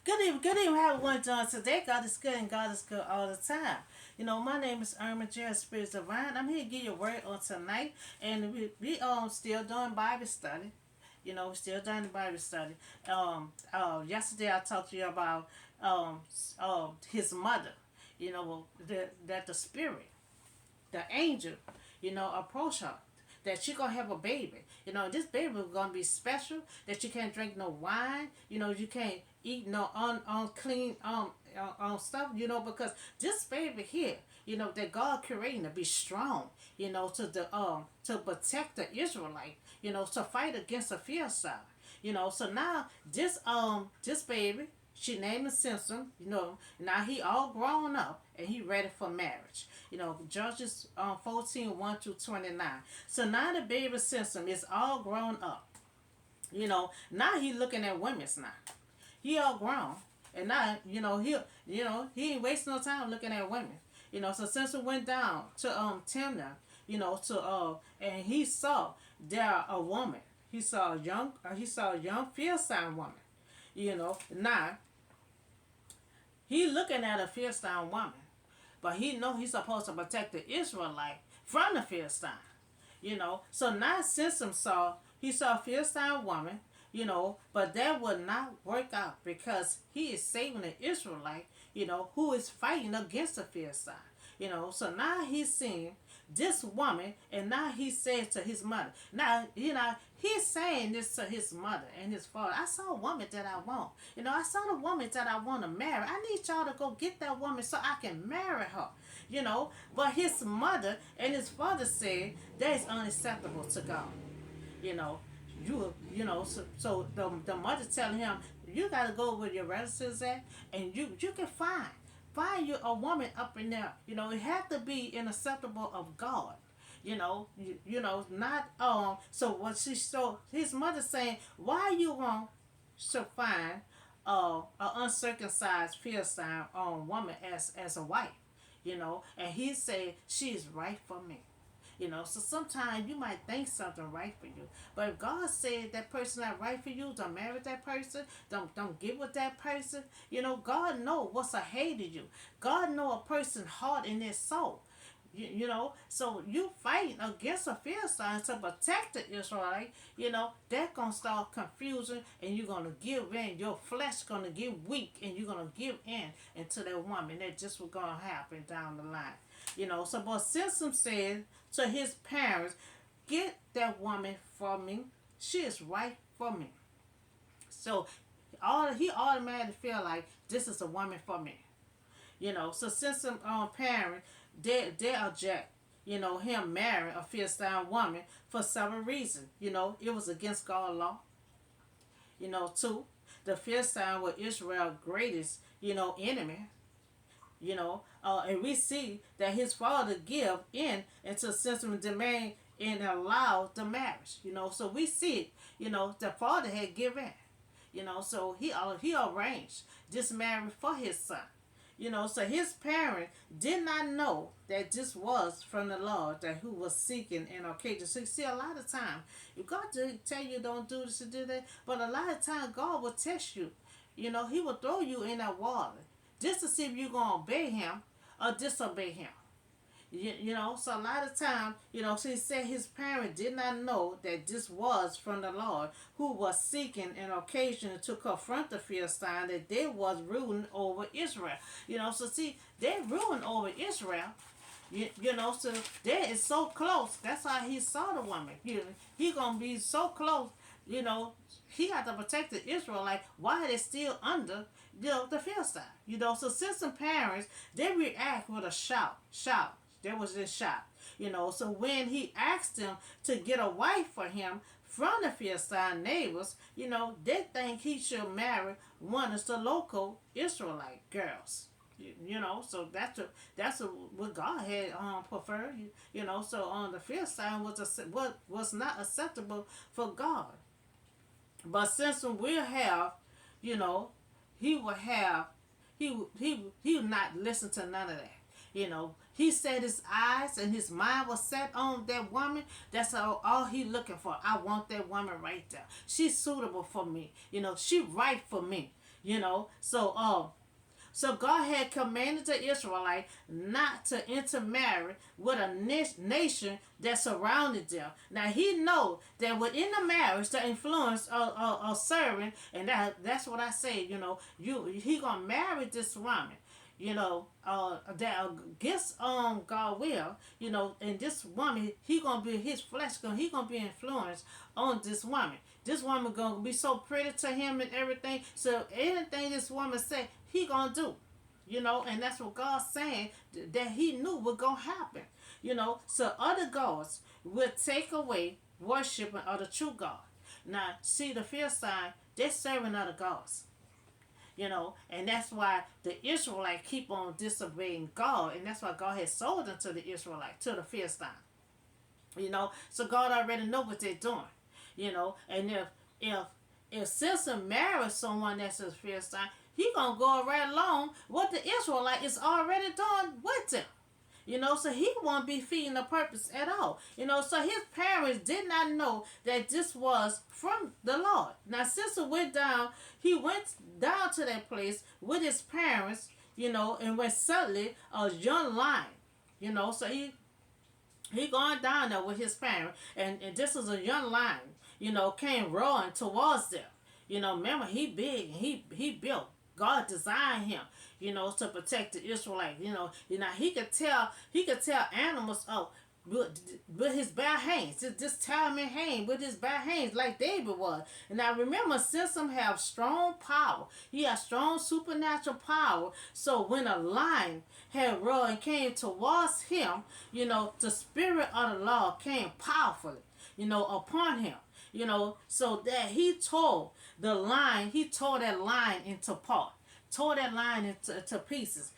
Good evening, how everyone doing today? God is good and God is good all the time. My name is Irma Jerry Spirit Divine. I'm here to give you a word on tonight, and we still doing Bible study. We're still doing the Bible study. Yesterday I talked to you about his mother. That the spirit, the angel, approach her. That she gonna have a baby. This baby is gonna be special. That you can't drink no wine. You can't eat no unclean stuff. Because this baby here, that God creating to be strong. To protect the Israelite. To fight against the Philistine. So now this baby, she named him Samson. Now he all grown up and he ready for marriage. Judges 14, 1 to 29. So now the baby Samson is all grown up. Now he looking at women's now. He all grown. And now, he ain't wasting no time looking at women. So Samson went down to Timnah, and he saw there a woman. He saw a young Philistine woman. Now he looking at a Philistine woman, but he know he's supposed to protect the Israelite from the Philistine. So now Samson he saw a Philistine woman, but that would not work out because he is saving the Israelite, who is fighting against the Philistine. So now he's seeing this woman, and now he says to his mother. Now, he's saying this to his mother and his father. I saw a woman that I want. I saw the woman that I want to marry. I need y'all to go get that woman so I can marry her. But his mother and his father said that is unacceptable to God. You know, so the mother telling him, you gotta go where your relatives at, and you can find you a woman up in there. It have to be acceptable of God. Not so his mother saying, why you want to find an uncircumcised Philistine woman as a wife, and he said she's right for me. So sometimes you might think something right for you, but if God said that person not right for you, don't marry that person, don't get with that person. God know what's ahead of you. God know a person's heart in their soul. So you fighting against a Philistine to protect the Israelite. That gonna start confusion, and you're gonna give in. Your flesh gonna get weak, and you're gonna give in into that woman. That just was gonna happen down the line. So but Simpson said to his parents, "Get that woman for me. She is right for me." So he automatically feel like this is a woman for me. So Simpson parents they object, him marrying a Philistine woman for several reasons. It was against God's law. Two, the Philistine were Israel's greatest, enemy. And we see that his father give in until Simpson demand and allow the marriage. So we see it. The father had given. So he arranged this marriage for his son. So his parents did not know that this was from the Lord that who was seeking an occasion. So you see, a lot of time, if God tell you don't do this and do that, but a lot of time God will test you. He will throw you in that water just to see if you're gonna obey Him or disobey Him. So a lot of time, so he said his parents did not know that this was from the Lord, who was seeking an occasion to confront the Philistine, that they was ruling over Israel. So see, they ruling over Israel. So they is so close. That's why he saw the woman. He gonna be so close. He had to protect the Israelite while they still under, the Philistine. So Simpson's parents, they react with a shout. There was this shot. So when he asked them to get a wife for him from the Philistine neighbors, they think he should marry one of the local Israelite girls. So that's what God had preferred. So on the Philistine was not acceptable for God. But Simpson will have, you know, he will have, he will not listen to none of that. He said his eyes and his mind was set on that woman. That's all he looking for. I want that woman right there. She's suitable for me. She right for me. So God had commanded the Israelites not to intermarry with a nation that surrounded them. Now he know that within the marriage, the influence of serving, and that's what I say. He gonna marry this woman. That against God will. And this woman, he gonna be his flesh. He gonna be influenced on this woman. This woman gonna be so pretty to him and everything. So anything this woman say, he gonna do. And that's what God's saying that he knew was gonna happen. So other gods will take away worshiping of the true God. Now, see the Philistine, they're serving other gods. And that's why the Israelites keep on disobeying God, and that's why God has sold them to the Israelites, to the Philistine. So God already know what they're doing. And if Samson marries someone that's a Philistine, he gonna go right along what the Israelite is already doing with them. So he won't be feeding the purpose at all. So his parents did not know that this was from the Lord. Now, Samson he went down to that place with his parents, and when suddenly a young lion, so he going down there with his parents, and this is a young lion, came roaring towards them. Remember, he big and he built. God designed him, to protect the Israelites. He could tell animals, with his bare hands. Just tie him in hand with his bare hands like David was. And I remember Samson have strong power. He has strong supernatural power. So when a lion had roared and came towards him, the spirit of the Lord came powerfully, upon him. So that he tore that lion into part, tore that lion into pieces,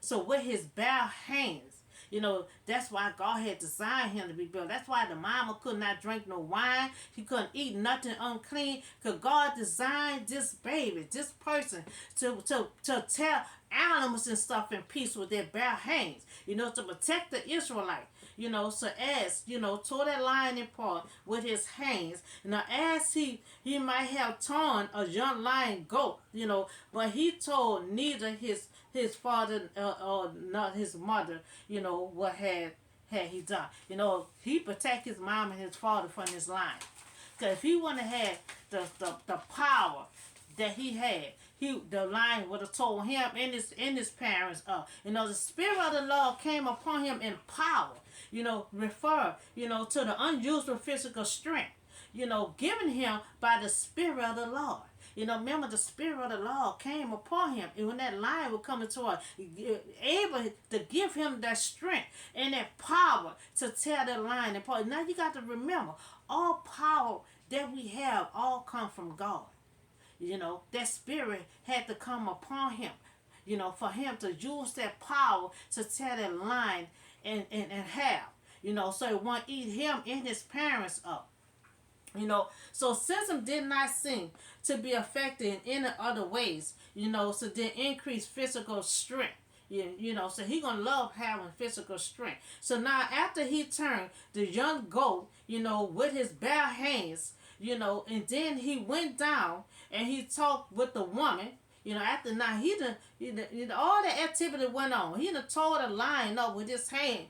so with his bare hands. That's why God had designed him to be built. That's why the mama could not drink no wine. He couldn't eat nothing unclean. Because God designed this baby, this person, to tear animals and stuff in peace with their bare hands, to protect the Israelites. So as, tore that lion in part with his hands. Now, as he might have torn a young lion goat, but he told neither his father or not his mother, what had he done. He protect his mom and his father from this lion. Because if he wouldn't have had the power that he had, the lion would have told him and his parents up. The spirit of the Lord came upon him in power. Refer, to the unusual physical strength, given him by the spirit of the Lord. Remember the spirit of the Lord came upon him. And when that lion would come into us, able to give him that strength and that power to tear that lion apart. Now you got to remember, all power that we have all come from God. That spirit had to come upon him, for him to use that power to tear that lion and have, so it won't eat him and his parents up. So Samson did not seem to be affected in any other ways, so did increase physical strength. So he gonna love having physical strength. So now after he turned the young goat, with his bare hands, and then he went down and he talked with the woman. After now he done all the activity went on. He done tore the lion up with his hand.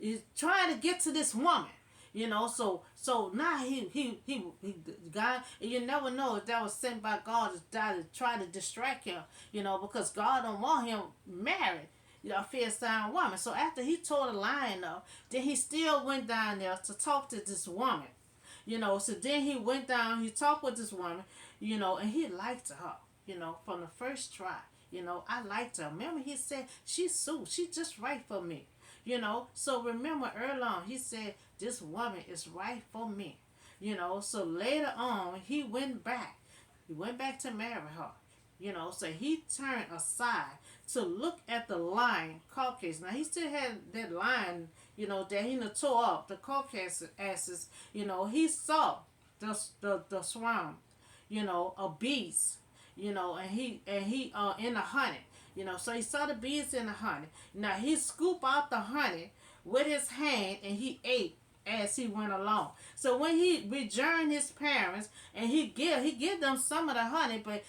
He's trying to get to this woman. So now he God, and you never know if that was sent by God to try to distract him. Because God don't want him married. A Philistine woman. So after he tore the lion up, then he still went down there to talk to this woman. So then he went down, he talked with this woman, and he liked her, from the first try. I liked her. Remember he said, she's just right for me. So remember early on, he said, this woman is right for me. So later on, he went back to marry her. So he turned aside to look at the lion carcass. Now he still had that lion, that he tore up the carcasses. He saw the swarm, a beast, and he in the honey. So he saw the bees in the honey. Now he scooped out the honey with his hand and he ate as he went along. So when he rejoined his parents and he give them some of the honey, but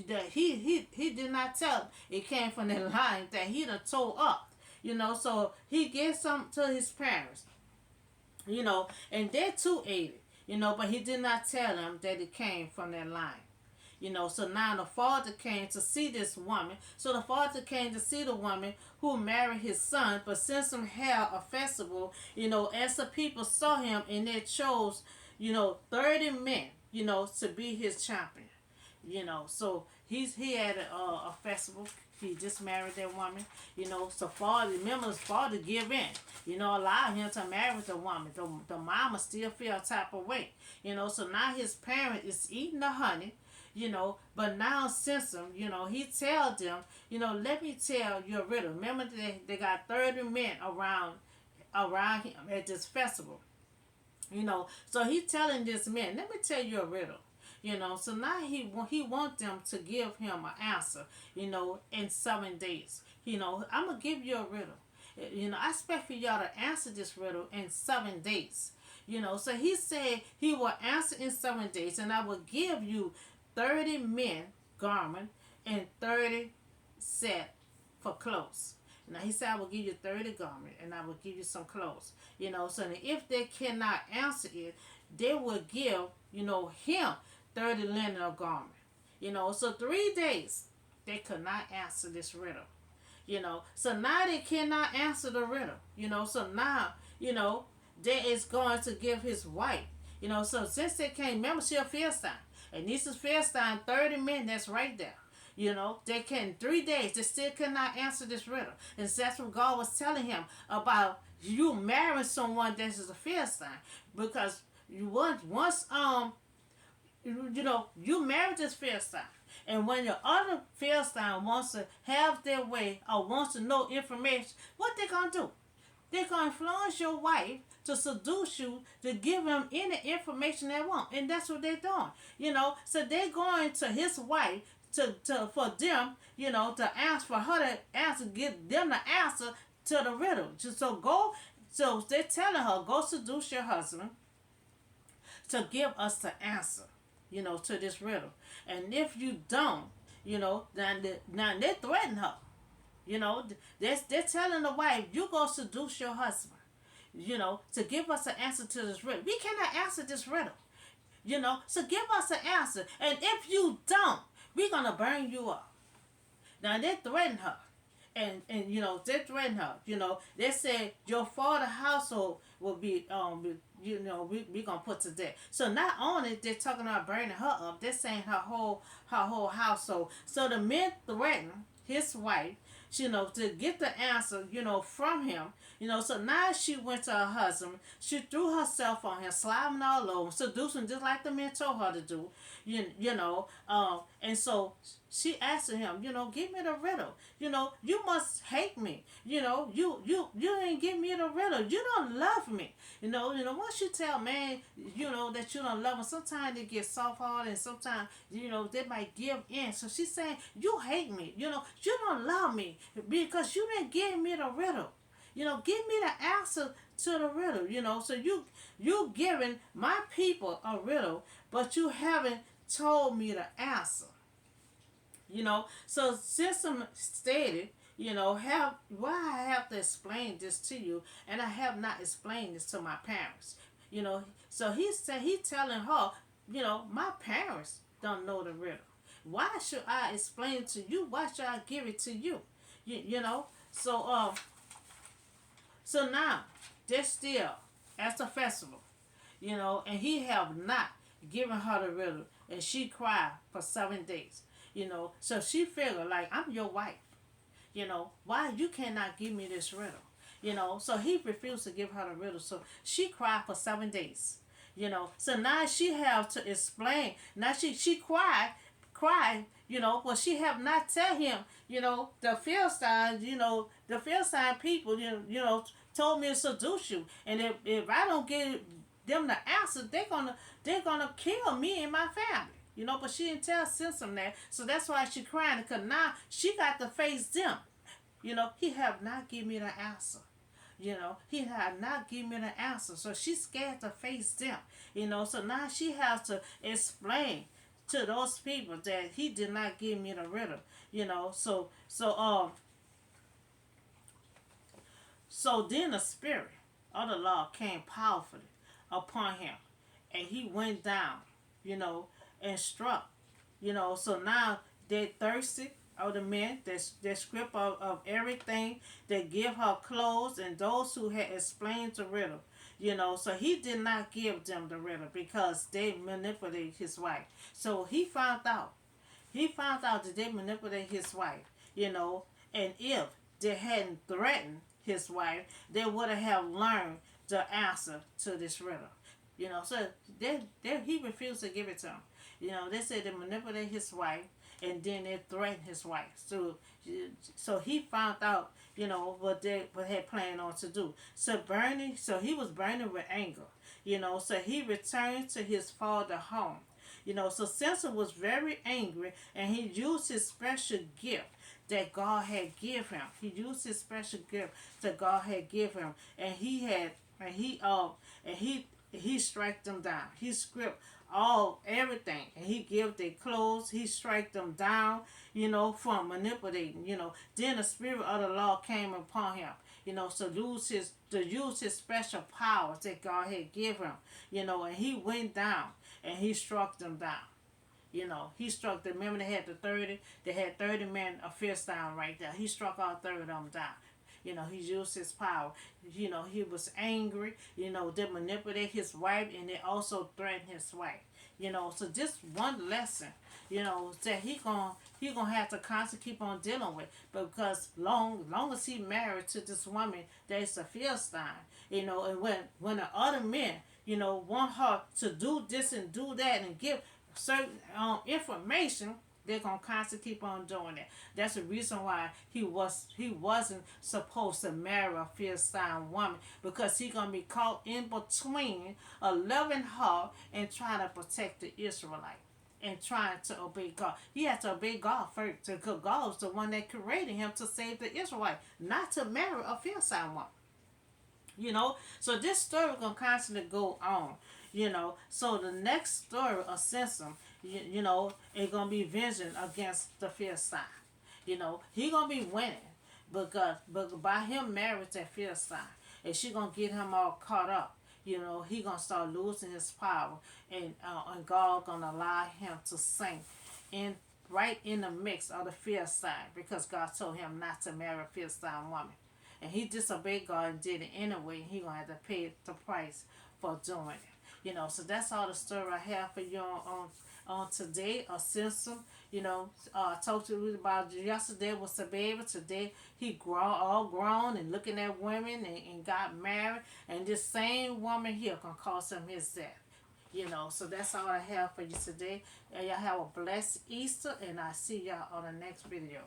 that he did not tell him it came from that line that he done tore up. So he gave some to his parents, and they too ate it, but he did not tell them that it came from that line. So now the father came to see this woman. So the father came to see the woman who married his son, but Samson held a festival, as the people saw him, and they chose, 30 men, to be his champion. So he had a festival. He just married that woman. So father, remember his father give in. Allow him to marry the woman. The mama still feel a type of way. So now his parent is eating the honey. But now Samson, he tell them, let me tell you a riddle. Remember they got 30 men around him at this festival. So he telling this man, let me tell you a riddle. So now he want them to give him an answer, in 7 days. I'm gonna give you a riddle. I expect for y'all to answer this riddle in 7 days. So he said he will answer in 7 days, and I will give you 30 men garment and 30 set for clothes. Now he said I will give you 30 garment and I will give you some clothes. So if they cannot answer it, they will give, him 30 linen of garment. So 3 days they could not answer this riddle. So now they cannot answer the riddle. So now, they is going to give his wife. So since they can't, remember she a Philistine. And this is Philistine, 30 men that's right there. They can 3 days, they still cannot answer this riddle. And so that's what God was telling him about you marrying someone that is a Philistine. Because you once you married this Philistine. And when your other Philistine wants to have their way or wants to know information, what they gonna do? They're gonna influence your wife to seduce you to give them any information they want, and that's what they're doing. So they're going to his wife to for them, to ask for her to answer, give them the answer to the riddle. So they're telling her, go seduce your husband to give us the answer, to this riddle. And if you don't, then they threaten her. They're telling the wife, you go seduce your husband, to give us an answer to this riddle. We cannot answer this riddle, so give us an answer. And if you don't, we're going to burn you up. Now, they threaten her. And they threaten her. They said, your father's household will be, we're going to put to death. So not only they're talking about burning her up, they're saying her whole household. So the men threaten his wife, to get the answer, from him. So now she went to her husband. She threw herself on him, slapping all over, seducing just like the men told her to do. And so she asked him, give me the riddle. You must hate me. You didn't give me the riddle. You don't love me. Once you tell man, that you don't love him, sometimes they get soft-hearted and sometimes, they might give in. So she's saying, you hate me. You don't love me because you didn't give me the riddle. Give me the answer to the riddle. So you giving my people a riddle, but you haven't told me the answer. So Samson stated, why I have to explain this to you, and I have not explained this to my parents. So he said he telling her, my parents don't know the riddle. Why should I explain it to you? Why should I give it to you? So now they're still at the festival, and he have not given her the riddle, and she cried for 7 days. So she figured like, I'm your wife. Why you cannot give me this riddle? So he refused to give her the riddle. So she cried for 7 days. So now she have to explain. Now she cried, but she have not tell him, the Philistines, the Philistine people, told me to seduce you. And if I don't give them the answer, they're gonna kill me and my family. But she didn't tell Samson that. So that's why she crying, because now she got to face them. He have not given me the answer. He have not given me the answer. So she's scared to face them. So now she has to explain to those people that he did not give me the riddle. You know, so then the spirit of the Lord came powerfully upon him, and he went down, you know, and struck. You know, so now they thirsty of the men that script of everything, that give her clothes, and those who had explained the riddle. You know, so he did not give them the riddle because they manipulated his wife. So he found out that they manipulated his wife, you know, and if they hadn't threatened his wife, they would have learned the answer to this riddle. You know, so he refused to give it to him. You know, they said they manipulated his wife, and then they threatened his wife. So he found out, you know, what had planned on to do. So he was burning with anger. You know, so he returned to his father home. You know, so Samson was very angry, and he used his special gift that God had given him. He used his special gift that God had given him, and he struck them down. He stripped all everything, and he gave their clothes. He struck them down, you know, from manipulating. You know, then the spirit of the Lord came upon him. You know, to use his special powers that God had given him. You know, and he went down and he struck them down. You know, he struck them. Remember, they had 30 men of Philistine right there. He struck all 30 of them down. You know, he used his power. You know, he was angry. You know, they manipulated his wife, and they also threatened his wife. You know, so just one lesson, you know, that he gonna have to constantly keep on dealing with, because long as he married to this woman that's a Philistine, you know, and when the other men, you know, want her to do this and do that and give certain information, they're gonna constantly keep on doing it. That's the reason why he wasn't supposed to marry a Philistine woman, because he gonna be caught in between a loving her and trying to protect the Israelite and trying to obey God. He had to obey God first, because God was the one that created him to save the Israelite, not to marry a Philistine woman. You know, so this story gonna constantly go on. You know, so the next story of Samson, you know, it's gonna be vengeance against the Philistine. You know, he gonna be winning, but by him married to Philistine, and she gonna get him all caught up. You know, he gonna start losing his power, and God gonna allow him to sink in right in the mix of the Philistine, because God told him not to marry a Philistine woman, and he disobeyed God and did it anyway. He gonna have to pay the price for doing it. You know, so that's all the story I have for you on today. A Simpson, you know, I talked to you about yesterday was the baby. Today he all grown and looking at women, and got married. And this same woman here can cause him his death. You know, so that's all I have for you today. And y'all have a blessed Easter, and I see y'all on the next video.